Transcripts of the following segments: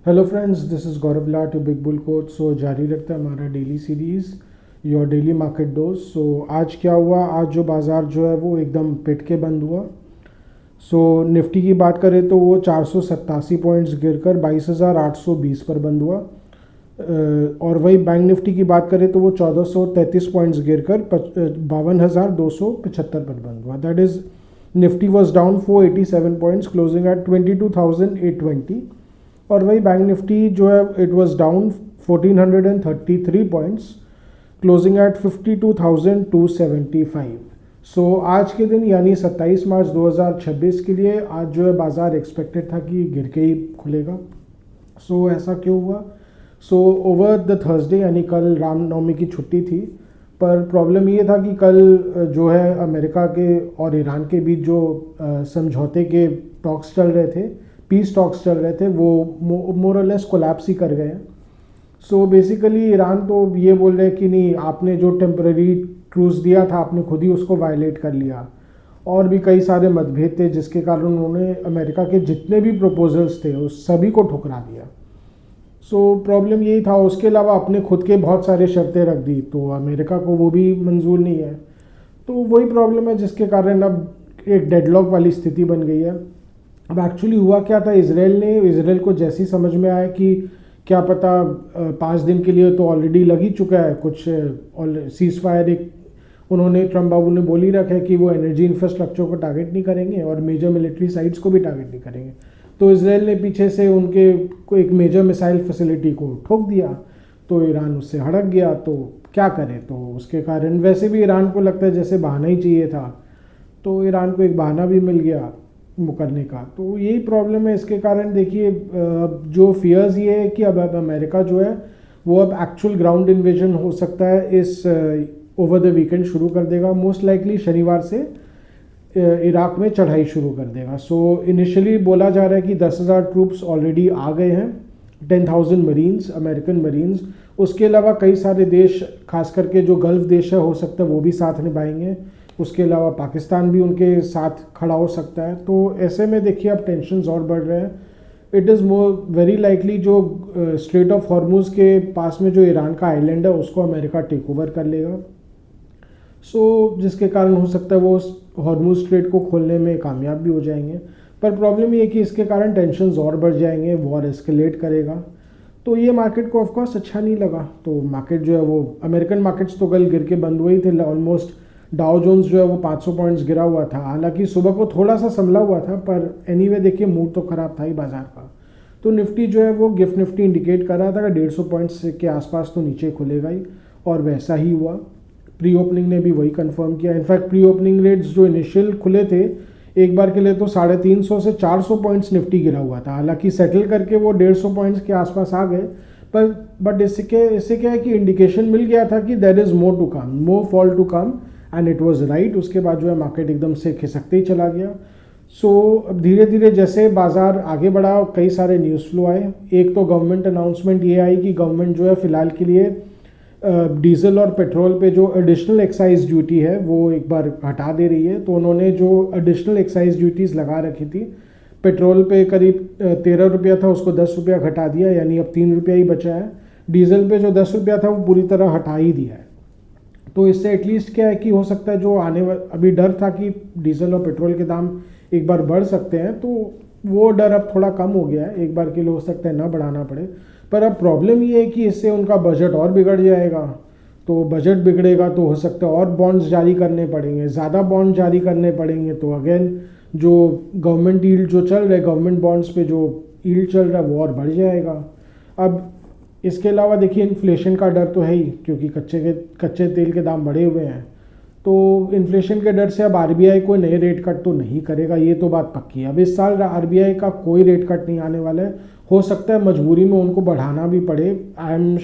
Hello friends, this is Gaurav Lat, big bull coach. So जारी रखता है हमारा daily series your daily market dose. So आज क्या हुआ, आज जो बाज़ार जो है वो एकदम पिट के बंद हुआ। सो निफ्टी की बात करें तो वो 487 पॉइंट्स गिरकर 22,820 पर बंद हुआ। और वही बैंक निफ्टी की बात करें तो वो 1433 पॉइंट्स गिरकर 52,275 पर बंद हुआ। That is Nifty was down 487 points closing at 22,820। और वही बैंक निफ्टी जो है it was down 1433 points closing at 52,275। So आज के दिन यानी 27 मार्च 2026 के लिए आज जो है बाज़ार एक्सपेक्टेड था कि गिर के ही खुलेगा। सो ऐसा क्यों हुआ? सो ओवर द थर्सडे यानी कल रामनवमी की छुट्टी थी, पर प्रॉब्लम ये था कि कल जो है अमेरिका के और ईरान के बीच जो समझौते के टॉक्स चल रहे थे, पीस टॉक्स चल रहे थे, वो मोर और लेस कोलैप्स ही कर गए हैं। सो बेसिकली ईरान तो ये बोल रहे हैं कि नहीं, आपने जो टेम्पररी ट्रूस दिया था आपने खुद ही उसको वायलेट कर लिया। और भी कई सारे मतभेद थे जिसके कारण उन्होंने अमेरिका के जितने भी प्रपोजल्स थे उस सभी को ठुकरा दिया। सो प्रॉब्लम यही था। उसके अलावा अपने खुद के बहुत सारे शर्तें रख दी तो अमेरिका को वो भी मंजूर नहीं है। तो वही प्रॉब्लम है जिसके कारण अब एक डेडलॉक वाली स्थिति बन गई है। अब एक्चुअली हुआ क्या था, इसराइल को जैसी समझ में आया कि क्या पता 5 दिन के लिए तो ऑलरेडी लग ही चुका है कुछ सीज फायर, एक उन्होंने ट्रम्प बाबू ने बोल ही रखा है कि वो एनर्जी इंफ्रास्ट्रक्चर को टारगेट नहीं करेंगे और मेजर मिलिट्री साइट्स को भी टारगेट नहीं करेंगे। तो इसराइल ने पीछे से उनके को एक मेजर मिसाइल फैसिलिटी को ठोक दिया, तो ईरान उससे हड़क गया। तो क्या करे, तो उसके कारण वैसे भी ईरान को लगता है जैसे बहाना ही चाहिए था, तो ईरान को एक बहाना भी मिल गया मुकरने का। तो यही प्रॉब्लम है। इसके कारण देखिए जो फियर्स ये है कि अब अमेरिका जो है वो अब एक्चुअल ग्राउंड इन्वेजन हो सकता है इस ओवर द वीकेंड शुरू कर देगा। मोस्ट लाइकली शनिवार से इराक में चढ़ाई शुरू कर देगा। सो इनिशियली बोला जा रहा है कि 10,000 ट्रूप्स ऑलरेडी आ गए हैं, 10,000 मरीन्स, अमेरिकन मरीन्स। उसके अलावा कई सारे देश, खास करके जो गल्फ देश है, हो सकता है वो भी साथ निभाएंगे। उसके अलावा पाकिस्तान भी उनके साथ खड़ा हो सकता है। तो ऐसे में देखिए अब टेंशन्स और बढ़ रहे हैं। It is more very likely जो स्ट्रेट ऑफ हॉर्मुज के पास में जो ईरान का आइलैंड है उसको अमेरिका टेक ओवर कर लेगा। सो जिसके कारण हो सकता है वो हॉर्मुज स्ट्रेट को खोलने में कामयाब भी हो जाएंगे। पर प्रॉब्लम ये है कि इसके कारण टेंशन्स और बढ़ जाएंगे, वॉर एस्केलेट करेगा। तो ये मार्केट को ऑफकोर्स अच्छा नहीं लगा। तो मार्केट जो है वो अमेरिकन मार्केट्स तो कल गिर के बंद हुए थे। ऑलमोस्ट डाउ जोन्स जो है वो 500 पॉइंट्स गिरा हुआ था। हालांकि सुबह को थोड़ा सा संभला हुआ था, पर एनीवे देखिए मूड तो ख़राब था ही बाजार का। तो निफ्टी जो है वो गिफ्ट निफ्टी इंडिकेट कर रहा था कि 150 पॉइंट्स के आसपास तो नीचे खुलेगा ही, और वैसा ही हुआ। प्री ओपनिंग ने भी वही कंफर्म किया। इनफैक्ट प्री ओपनिंग रेट्स जो इनिशियल खुले थे एक बार के लिए तो 350 से 400 पॉइंट्स निफ्टी गिरा हुआ था। हालांकि सेटल करके वो 150 पॉइंट्स के आसपास आ गए, पर बट इससे क्या है कि इंडिकेशन मिल गया था कि there is more to come, more fall to come, and it was right. उसके बाद जो है मार्केट एकदम से खिसकते ही चला गया। सो अब धीरे धीरे जैसे बाजार आगे बढ़ा कई सारे न्यूज़ फ्लो आए। एक तो गवर्नमेंट अनाउंसमेंट ये आई कि गवर्नमेंट जो है फ़िलहाल के लिए डीजल और पेट्रोल पे जो एडिशनल एक्साइज ड्यूटी है वो एक बार हटा दे रही है। तो उन्होंने जो एडिशनल एक्साइज ड्यूटीज़ लगा रखी थी, पेट्रोल पे करीब 13 रुपया था उसको 10 रुपया घटा दिया, यानी अब 3 रुपया ही बचा है। डीजल पे जो 10 रुपया था वो पूरी तरह हटा ही दिया है। तो इससे एटलीस्ट क्या है कि हो सकता है जो अभी डर था कि डीजल और पेट्रोल के दाम एक बार बढ़ सकते हैं, तो वो डर अब थोड़ा कम हो गया है। एक बार के लिए हो सकता है ना बढ़ाना पड़े। पर अब प्रॉब्लम ये है कि इससे उनका बजट और बिगड़ जाएगा। तो बजट बिगड़ेगा तो हो सकता है और बॉन्ड्स जारी करने पड़ेंगे, ज़्यादा बॉन्ड जारी करने पड़ेंगे। तो अगेन जो गवर्नमेंट यील्ड जो चल रहा है, गवर्नमेंट बॉन्ड्स पे जो यील्ड चल रहा है वो और बढ़ जाएगा। अब इसके अलावा देखिए इन्फ्लेशन का डर तो है ही, क्योंकि कच्चे तेल के दाम बढ़े हुए हैं। तो इन्फ्लेशन के डर से अब आरबीआई कोई नए रेट कट तो नहीं करेगा, ये तो बात पक्की है। अब इस साल आरबीआई का कोई रेट कट नहीं आने वाला है। हो सकता है मजबूरी में उनको बढ़ाना भी पड़े। आई एम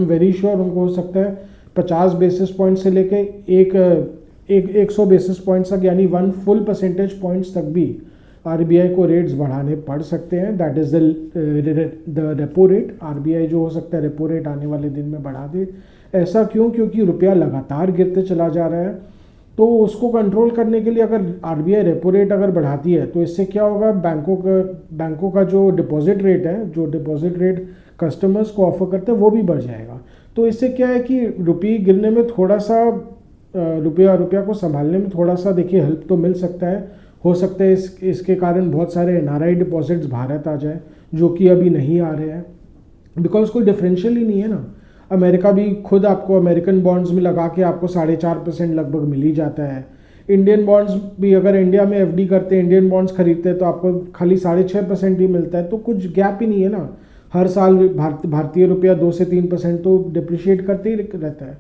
वेरी श्योर उनको हो सकता है 50 बेसिस पॉइंट से लेके 100 बेसिस पॉइंट्स तक, यानी 1 फुल परसेंटेज पॉइंट्स तक भी आरबीआई को रेट्स बढ़ाने पड़ सकते हैं। That is the repo rate. RBI जो हो सकता है रेपो रेट आने वाले दिन में बढ़ा दे। ऐसा क्यों? क्योंकि रुपया लगातार गिरते चला जा रहा है। तो उसको कंट्रोल करने के लिए अगर आरबीआई रेपो रेट अगर बढ़ाती है तो इससे क्या होगा, बैंकों का जो डिपॉजिट रेट है, जो डिपॉजिट रेट कस्टमर्स को ऑफर करते हैं वो भी बढ़ जाएगा। तो इससे क्या है कि रुपये गिरने में थोड़ा सा रुपया को संभालने में थोड़ा सा देखिए हेल्प तो मिल सकता है। हो सकता है इसके कारण बहुत सारे एनआरआई डिपॉजिट्स भारत आ जाए जो कि अभी नहीं आ रहे हैं, बिकॉज कोई डिफरेंशियल ही नहीं है ना। अमेरिका भी खुद आपको अमेरिकन बॉन्ड्स में लगा के आपको 4.5% लगभग मिल ही जाता है। इंडियन बॉन्ड्स भी अगर इंडिया में एफडी करते हैं, इंडियन बॉन्ड्स खरीदते हैं तो आपको खाली 6.5% ही मिलता है। तो कुछ गैप ही नहीं है ना। हर साल भारतीय रुपया 2 से 3% तो डिप्रिशिएट करते ही रहता है।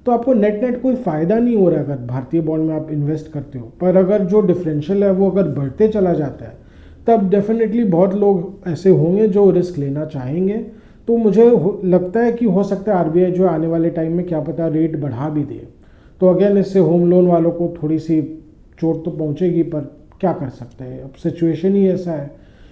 तो आपको नेट कोई फ़ायदा नहीं हो रहा है अगर भारतीय बॉन्ड में आप इन्वेस्ट करते हो। पर अगर जो डिफरेंशियल है वो अगर बढ़ते चला जाता है तब डेफिनेटली बहुत लोग ऐसे होंगे जो रिस्क लेना चाहेंगे। तो मुझे लगता है कि हो सकता है आरबीआई जो आने वाले टाइम में क्या पता रेट बढ़ा भी दे। तो अगेन इससे होम लोन वालों को थोड़ी सी चोट तो पहुंचेगी, पर क्या कर सकते हैं, अब सिचुएशन ही ऐसा है।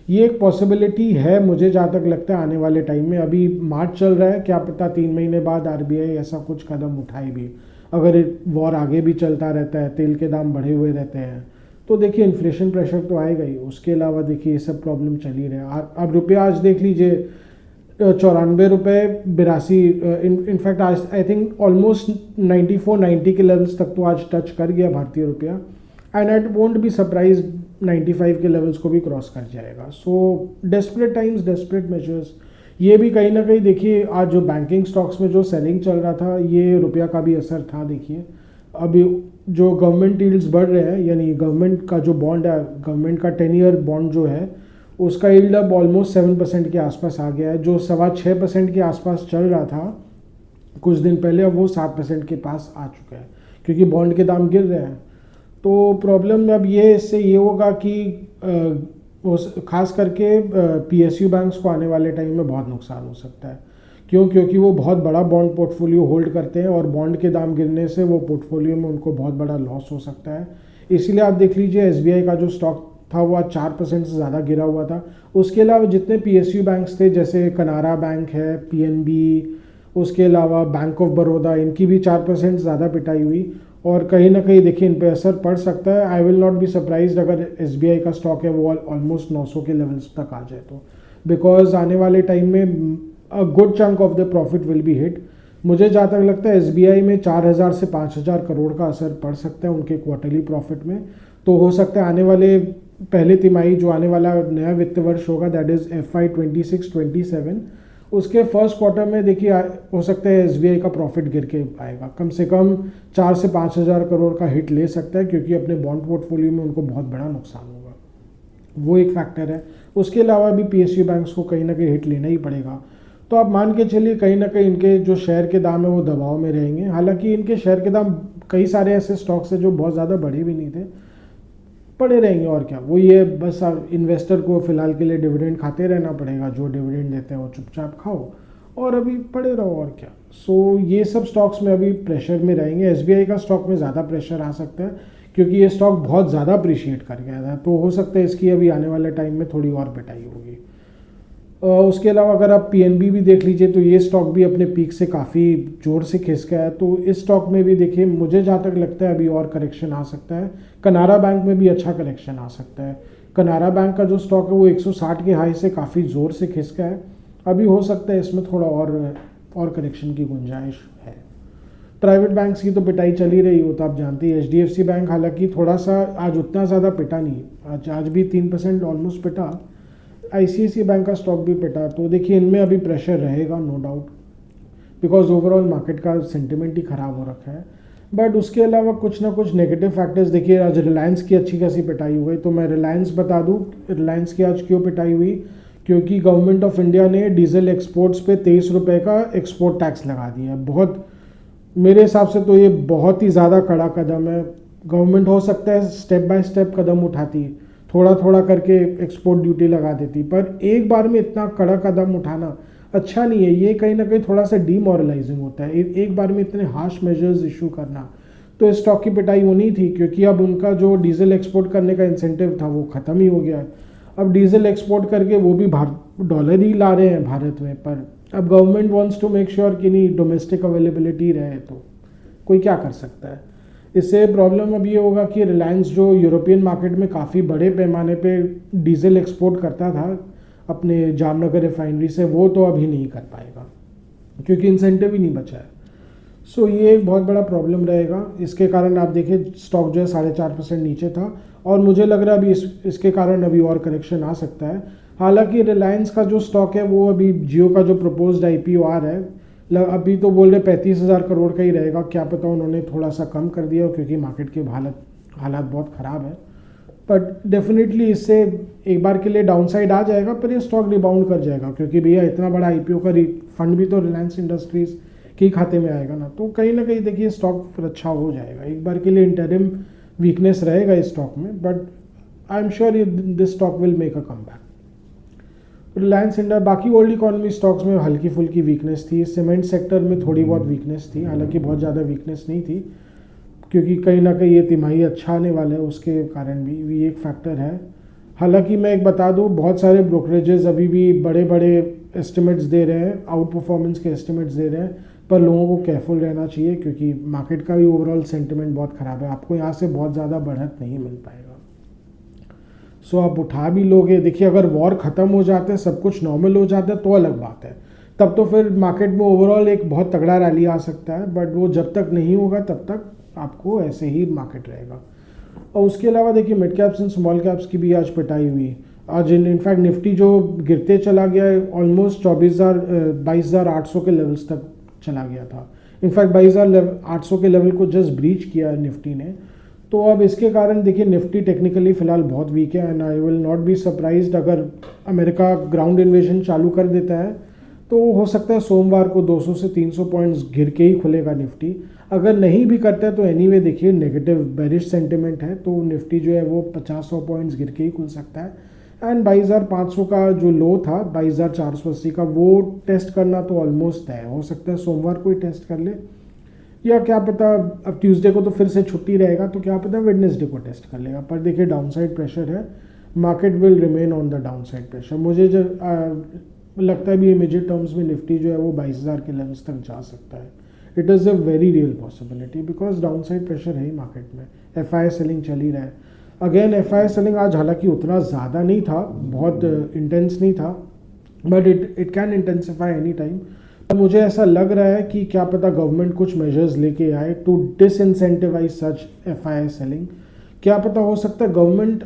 ये एक पॉसिबिलिटी है मुझे जहाँ तक लगता है आने वाले टाइम में। अभी मार्च चल रहा है, क्या पता 3 महीने बाद आरबीआई ऐसा कुछ कदम उठाए भी। अगर वॉर आगे भी चलता रहता है, तेल के दाम बढ़े हुए रहते हैं, तो देखिए इन्फ्लेशन प्रेशर तो आएगा ही। उसके अलावा देखिए ये सब प्रॉब्लम चल ही रहा है। अब रुपया आज देख लीजिए 94 रुपये 82, इनफैक्ट आज आई थिंक ऑलमोस्ट 90 के लेवल्स तक तो आज टच कर गया भारतीय रुपया। And I won't be surprise 95 के लेवल्स को भी क्रॉस कर जाएगा। So desperate times, desperate measures. ये भी कहीं ना कहीं देखिए आज जो बैंकिंग स्टॉक्स में जो सेलिंग चल रहा था, ये रुपया का भी असर था। देखिए अभी जो गवर्नमेंट यील्ड्स बढ़ रहे हैं, यानी गवर्नमेंट का जो बॉन्ड है, गवर्नमेंट का 10 ईयर बॉन्ड जो है, उसका यील्ड अब ऑलमोस्ट 7% के आसपास आ गया है। जो 6.25% के आसपास चल रहा था कुछ दिन पहले, अब वो 7% के पास आ चुका है, क्योंकि बॉन्ड के दाम गिर रहे हैं। तो प्रॉब्लम अब ये इससे ये होगा कि खास करके पीएसयू बैंक्स को आने वाले टाइम में बहुत नुकसान हो सकता है। क्योंकि वो बहुत बड़ा बॉन्ड पोर्टफोलियो होल्ड करते हैं और बॉन्ड के दाम गिरने से वो पोर्टफोलियो में उनको बहुत बड़ा लॉस हो सकता है। इसीलिए आप देख लीजिए एसबीआई का जो स्टॉक था वो आज 4% से ज़्यादा गिरा हुआ था। उसके अलावा जितने पीएसयू बैंक्स थे, जैसे कनारा बैंक है, पीएनबी, उसके अलावा बैंक ऑफ बड़ौदा, इनकी भी 4% ज़्यादा पिटाई हुई। और कहीं ना कहीं देखिए इन पे असर पड़ सकता है। I will not be surprised अगर एसबीआई का स्टॉक है वो ऑलमोस्ट 900 के लेवल्स तक आ जाए तो, बिकॉज आने वाले टाइम में a good chunk of the profit will be hit. मुझे जहाँ तक लगता है एसबीआई में 4,000 से 5,000 करोड़ का असर पड़ सकता है उनके क्वार्टरली प्रॉफिट में। तो हो सकता है आने वाले पहले तिमाही जो आने वाला नया वित्त वर्ष होगा, दैट इज़ FY 26-27, उसके फर्स्ट क्वार्टर में देखिए हो सकता है एसबीआई का प्रॉफिट गिर के आएगा। कम से कम 4 से 5,000 करोड़ का हिट ले सकता है, क्योंकि अपने बॉन्ड पोर्टफोलियो में उनको बहुत बड़ा नुकसान होगा। वो एक फैक्टर है। उसके अलावा भी पीएसयू बैंक्स को कहीं ना कहीं हिट लेना ही पड़ेगा। तो आप मान के चलिए कहीं ना कहीं इनके जो शेयर के दाम है वो दबाव में रहेंगे। हालांकि इनके शेयर के दाम कई सारे ऐसे स्टॉक्स हैं जो बहुत ज़्यादा बढ़े भी नहीं थे, पड़े रहेंगे। और क्या, वो ये बस इन्वेस्टर को फिलहाल के लिए डिविडेंड खाते रहना पड़ेगा। जो डिविडेंड देते हैं वो चुपचाप खाओ और अभी पड़े रहो, और क्या। सो ये सब स्टॉक्स में अभी प्रेशर में रहेंगे। एसबीआई का स्टॉक में ज़्यादा प्रेशर आ सकता है, क्योंकि ये स्टॉक बहुत ज़्यादा अप्रिशिएट कर गया था। तो हो सकता है इसकी अभी आने वाले टाइम में थोड़ी और पिटाई होगी। उसके अलावा अगर आप पीएनबी भी देख लीजिए तो ये स्टॉक भी अपने पीक से काफ़ी ज़ोर से खिसक गया है। तो इस स्टॉक में भी देखिए मुझे जहाँ तक लगता है अभी और करेक्शन आ सकता है। कनारा बैंक में भी अच्छा करेक्शन आ सकता है। कनारा बैंक का जो स्टॉक है वो 160 के हाई से काफ़ी ज़ोर से खिसका है। अभी हो सकता है इसमें थोड़ा और करेक्शन की गुंजाइश है। प्राइवेट बैंक्स की तो पिटाई चल ही रही हो, तो आप जानते हैं। एचडीएफसी बैंक हालांकि थोड़ा सा आज उतना ज़्यादा पिटा नहीं, आज भी 3% ऑलमोस्ट पिटा। आईसीआईसीआई बैंक का स्टॉक भी पिटा। तो देखिए इनमें अभी प्रेशर रहेगा no doubt, because overall market का सेंटिमेंट ही ख़राब हो रखा है। बट उसके अलावा कुछ ना कुछ नेगेटिव फैक्टर्स देखिए। आज रिलायंस की अच्छी खासी पिटाई हुई, तो मैं रिलायंस बता दूं रिलायंस की आज क्यों पिटाई हुई। क्योंकि गवर्नमेंट ऑफ इंडिया ने डीजल एक्सपोर्ट्स पे 23 रुपये का एक्सपोर्ट टैक्स लगा दिया है। बहुत, मेरे हिसाब से तो ये बहुत ही ज़्यादा कड़ा कदम है। गवर्नमेंट हो सकता है स्टेप बाय स्टेप कदम उठाती, थोड़ा थोड़ा करके एक्सपोर्ट ड्यूटी लगा देती, पर एक बार में इतना कड़ा कदम उठाना अच्छा नहीं है। ये कहीं ना कहीं थोड़ा सा डीमोरलाइजिंग होता है, एक बार में इतने हार्श मेजर्स इशू करना। तो स्टॉक की पिटाई होनी थी, क्योंकि अब उनका जो डीजल एक्सपोर्ट करने का इंसेंटिव था वो ख़त्म ही हो गया है। अब डीजल एक्सपोर्ट करके वो भी डॉलर ही ला रहे हैं भारत में, पर अब government wants to make sure कि नहीं डोमेस्टिक अवेलेबिलिटी रहे, तो कोई क्या कर सकता है। इससे प्रॉब्लम अब ये होगा कि रिलायंस जो यूरोपियन मार्केट में काफ़ी बड़े पैमाने पे डीजल एक्सपोर्ट करता था अपने जामनगर रिफाइनरी से, वो तो अभी नहीं कर पाएगा क्योंकि इंसेंटिव ही नहीं बचा है। सो ये एक बहुत बड़ा प्रॉब्लम रहेगा। इसके कारण आप देखिए स्टॉक जो है 4.5% नीचे था और मुझे लग रहा है अभी इसके कारण अभी और करेक्शन आ सकता है। हालांकि रिलायंस का जो स्टॉक है वो अभी जियो का जो प्रपोज्ड IPO आ रहा है अभी तो बोल रहे 35,000 करोड़ का ही रहेगा, क्या पता उन्होंने थोड़ा सा कम कर दिया क्योंकि मार्केट के हालात बहुत ख़राब है। बट डेफिनेटली इससे एक बार के लिए डाउनसाइड आ जाएगा, पर ये स्टॉक रिबाउंड कर जाएगा क्योंकि भैया इतना बड़ा IPO का फंड भी तो रिलायंस इंडस्ट्रीज़ के खाते में आएगा ना, तो कहीं ना कहीं देखिए स्टॉक फिर अच्छा हो जाएगा। एक बार के लिए इंटरिम वीकनेस रहेगा इस स्टॉक में, but I am sure this stock will make a comeback. Reliance India, बाकी ओल्ड इकोनॉमी स्टॉक्स में हल्की फुल्की वीकनेस थी। सीमेंट सेक्टर में थोड़ी बहुत वीकनेस थी, हालांकि बहुत ज़्यादा वीकनेस नहीं थी क्योंकि कहीं ना कहीं ये तिमाही अच्छा आने वाला है, उसके कारण भी एक फैक्टर है। हालांकि मैं एक बता दूं, बहुत सारे ब्रोकरेजेस अभी भी बड़े बड़े एस्टिमेट्स दे रहे हैं, आउट परफॉर्मेंस के एस्टिमेट्स दे रहे हैं, पर लोगों को केयरफुल रहना चाहिए क्योंकि मार्केट का भी ओवरऑल सेंटिमेंट बहुत ख़राब है। आपको यहाँ से बहुत ज़्यादा बढ़त नहीं मिल पाएगा। सो आप उठा भी लोगे, देखिए अगर वॉर ख़त्म हो जाता है, सब कुछ नॉर्मल हो जाता है तो अलग बात है, तब तो फिर मार्केट में ओवरऑल एक बहुत तगड़ा रैली आ सकता है, बट वो जब तक नहीं होगा तब तक आपको ऐसे ही मार्केट रहेगा। और उसके अलावा देखिए mid caps and small caps की भी आज पिटाई हुई। आज इनफैक्ट निफ्टी जो गिरते चला गया है, ऑलमोस्ट 22,800 के लेवल्स तक चला गया था। इनफैक्ट 22,800 के लेवल को जस्ट ब्रीच किया है निफ्टी ने। तो अब इसके कारण देखिए निफ्टी टेक्निकली फिलहाल बहुत वीक है and I will not be surprised अगर अमेरिका ग्राउंड इन्वेजन चालू कर देता है तो हो सकता है सोमवार को 200 से 300 पॉइंट्स गिर के ही खुलेगा निफ्टी। अगर नहीं भी करता है तो एनीवे देखिए नेगेटिव बेरिश सेंटिमेंट है, तो निफ्टी जो है वो 50-100 पॉइंट्स गिर के ही खुल सकता है। एंड 22,500 का जो लो था 22,480 का, वो टेस्ट करना तो ऑलमोस्ट है, हो सकता है सोमवार को ही टेस्ट कर ले, या क्या पता अब ट्यूसडे को तो फिर से छुट्टी रहेगा तो क्या पता वेडनेसडे को टेस्ट कर लेगा। पर देखिए डाउनसाइड प्रेशर है, market will remain on the downside pressure. मुझे जो लगता है भी इमीडिएट टर्म्स में निफ्टी जो है वो 22,000 के लेवल्स तक जा सकता है। It is a very real possibility because downside pressure है ही मार्केट में। FI सेलिंग चल ही रहा है। अगेन FI सेलिंग आज हालांकि उतना ज़्यादा नहीं था, बहुत इंटेंस नहीं था, but it can intensify any time. मुझे ऐसा लग रहा है कि क्या पता गवर्नमेंट कुछ मेजर्स लेके आए to disincentivise such FI selling. क्या पता, हो सकता है गवर्नमेंट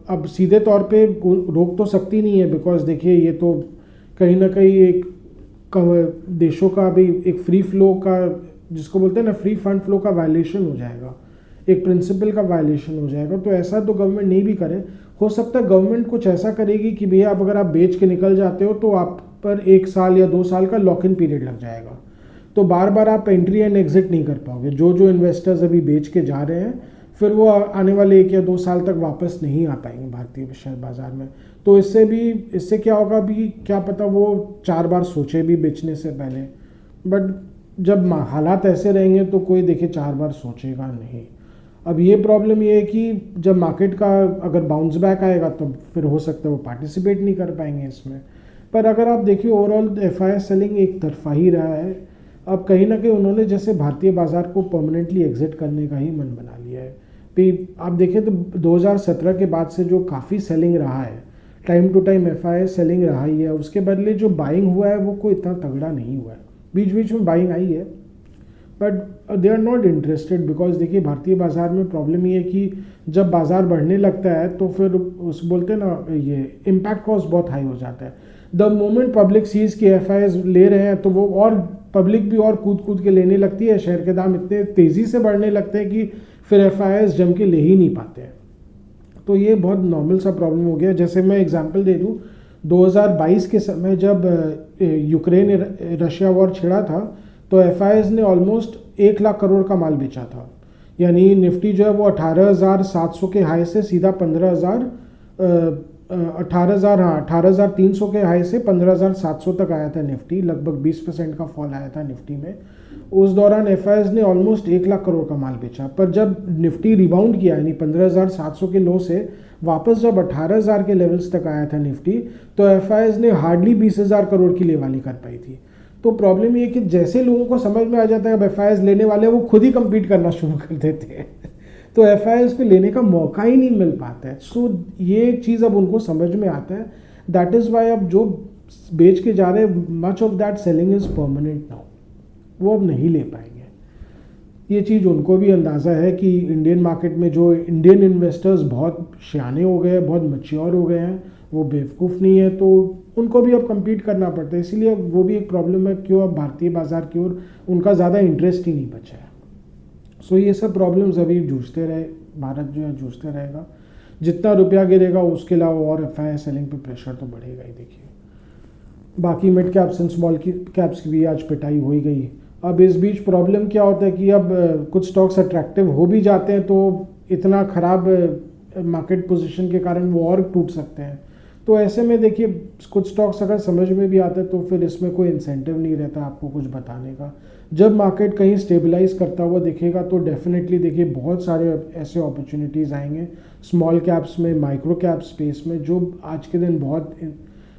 अब सीधे तौर पे रोक तो सकती नहीं है, बिकॉज देखिए ये तो कहीं ना कहीं एक देशों का भी एक फ्री फ्लो का, जिसको बोलते हैं ना फ्री फंड फ्लो का वायलेशन हो जाएगा, एक प्रिंसिपल का वायलेशन हो जाएगा। तो ऐसा तो गवर्नमेंट नहीं भी करे। हो सकता है गवर्नमेंट कुछ ऐसा करेगी कि भैया अब अगर आप बेच के निकल जाते हो तो आप पर 1 साल या 2 साल का लॉक इन पीरियड लग जाएगा, तो बार बार आप एंट्री एंड एग्जिट नहीं कर पाओगे। जो इन्वेस्टर्स अभी बेच के जा रहे हैं फिर वो आने वाले 1 या 2 साल तक वापस नहीं आ पाएंगे भारतीय शेयर बाजार में। तो इससे क्या होगा भी, क्या पता वो 4 बार सोचे भी बेचने से पहले, बट जब हालात ऐसे रहेंगे तो कोई देखिए 4 बार सोचेगा नहीं। अब ये प्रॉब्लम ये है कि जब मार्केट का अगर बाउंस बैक आएगा तो फिर हो सकता है वो पार्टिसिपेट नहीं कर पाएंगे इसमें। पर अगर आप देखिए ओवरऑल FI सेलिंग एक तरफा ही रहा है। अब कहीं ना कहीं उन्होंने जैसे भारतीय बाजार को परमानेंटली एग्जिट करने का ही मन बना लिया है। भी आप देखें तो 2017 के बाद से जो काफ़ी सेलिंग रहा है, time to time FI selling रहा ही है, उसके बदले जो बाइंग हुआ है वो कोई इतना तगड़ा नहीं हुआ है। बीच बीच में बाइंग आई है but they are not interested, because देखिए भारतीय बाजार में प्रॉब्लम ये है कि जब बाजार बढ़ने लगता है तो फिर उस बोलते हैं ना ये इम्पैक्ट कॉस्ट बहुत हाई हो जाता है। द मोमेंट पब्लिक सीज के FIs ले रहे हैं तो वो और पब्लिक भी और कूद के लेने लगती है, शेयर के दाम इतने तेज़ी से बढ़ने लगते हैं कि फिर FIs जम के ले ही नहीं पाते हैं। तो ये बहुत नॉर्मल सा प्रॉब्लम हो गया। जैसे मैं एग्जांपल दे दूं, 2022 के समय जब यूक्रेन रशिया वॉर छिड़ा था तो FIs ने ऑलमोस्ट 1 लाख करोड़ का माल बेचा था। यानी निफ्टी जो है वो 18,700 के हाई से सीधा 18,300 के हाई से 15,700 तक आया था निफ्टी। लगभग 20% का फॉल आया था निफ्टी में। उस दौरान FIs ने ऑलमोस्ट 1 लाख करोड़ का माल बेचा। पर जब निफ्टी रिबाउंड किया, यानी 15,700 के लो से वापस जब 18,000 के लेवल्स तक आया था निफ्टी, तो FIs ने हार्डली 20,000 करोड़ की लेवाली कर पाई थी। तो प्रॉब्लम ये है कि जैसे लोगों को समझ में आ जाता है अब एफ लेने वाले वो खुद ही कम्पीट करना शुरू कर देते हैं तो एफ को लेने का मौका ही नहीं मिल पाता है। सो ये चीज़ अब उनको समझ में आता है। दैट इज़ वाई अब जो बेच के जा रहे हैं much of that selling is permanent now, वो अब नहीं ले पाएंगे। ये चीज़ उनको भी अंदाज़ा है कि इंडियन मार्केट में जो इंडियन इन्वेस्टर्स बहुत सियाने हो गए हैं, बहुत मैच्योर हो गए हैं, वो बेवकूफ़ नहीं है, तो उनको भी अब कम्पीट करना पड़ता है। इसीलिए वो भी एक प्रॉब्लम है क्यों अब भारतीय बाज़ार की ओर उनका ज़्यादा इंटरेस्ट ही नहीं बचा है। सो ये सब प्रॉब्लम्स अभी जूझते रहे, भारत जो है जूझते रहेगा। जितना रुपया गिरेगा उसके अलावा और एफ सेलिंग पे प्रेशर तो बढ़ेगा ही। देखिए बाकी mid caps and small caps की भी आज पिटाई हो ही गई। अब इस बीच प्रॉब्लम क्या होता है कि अब कुछ स्टॉक्स अट्रैक्टिव हो भी जाते हैं तो इतना ख़राब मार्केट पोजीशन के कारण वो और टूट सकते हैं। तो ऐसे में देखिए कुछ स्टॉक्स अगर समझ में भी आते हैं तो फिर इसमें कोई इंसेंटिव नहीं रहता आपको कुछ बताने का। जब मार्केट कहीं स्टेबलाइज करता हुआ दिखेगा तो डेफिनेटली देखिए बहुत सारे ऐसे अपॉर्चुनिटीज़ आएंगे स्मॉल कैप्स में, माइक्रो कैप स्पेस में, जो आज के दिन बहुत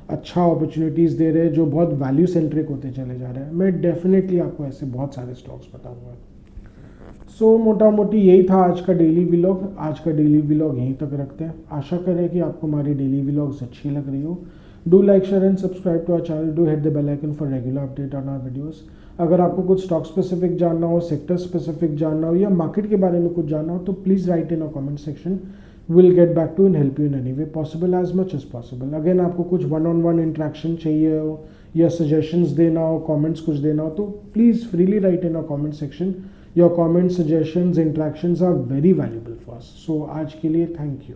अच्छा अपॉर्चुनिटीज़ दे रहे हैं, जो बहुत वैल्यू सेंट्रिक होते चले जा रहे हैं। मैं डेफिनेटली आपको ऐसे बहुत सारे स्टॉक्स बताऊंगा। सो मोटा मोटी यही था आज का डेली व्लॉग। आज का डेली व्लॉग यहीं तक रखते हैं। आशा करें कि आपको हमारी डेली व्लॉग्स अच्छी लग रही हो। Do like, share and subscribe to our channel. Do hit the bell icon for regular update on our videos. अगर आपको कुछ स्टॉक स्पेसिफिक जानना हो, सेक्टर स्पेसिफिक जानना हो या मार्केट के बारे में कुछ जानना हो तो please write in a comment section. Will get back to and help you in any way possible as much as possible. Again आपको कुछ वन इंटरेक्शन चाहिए हो या सजेशंस देना हो, कमेंट्स कुछ देना हो तो please freely write in a comment section. Your comment, suggestions, interactions are very valuable for us. So आज के लिए थैंक यू।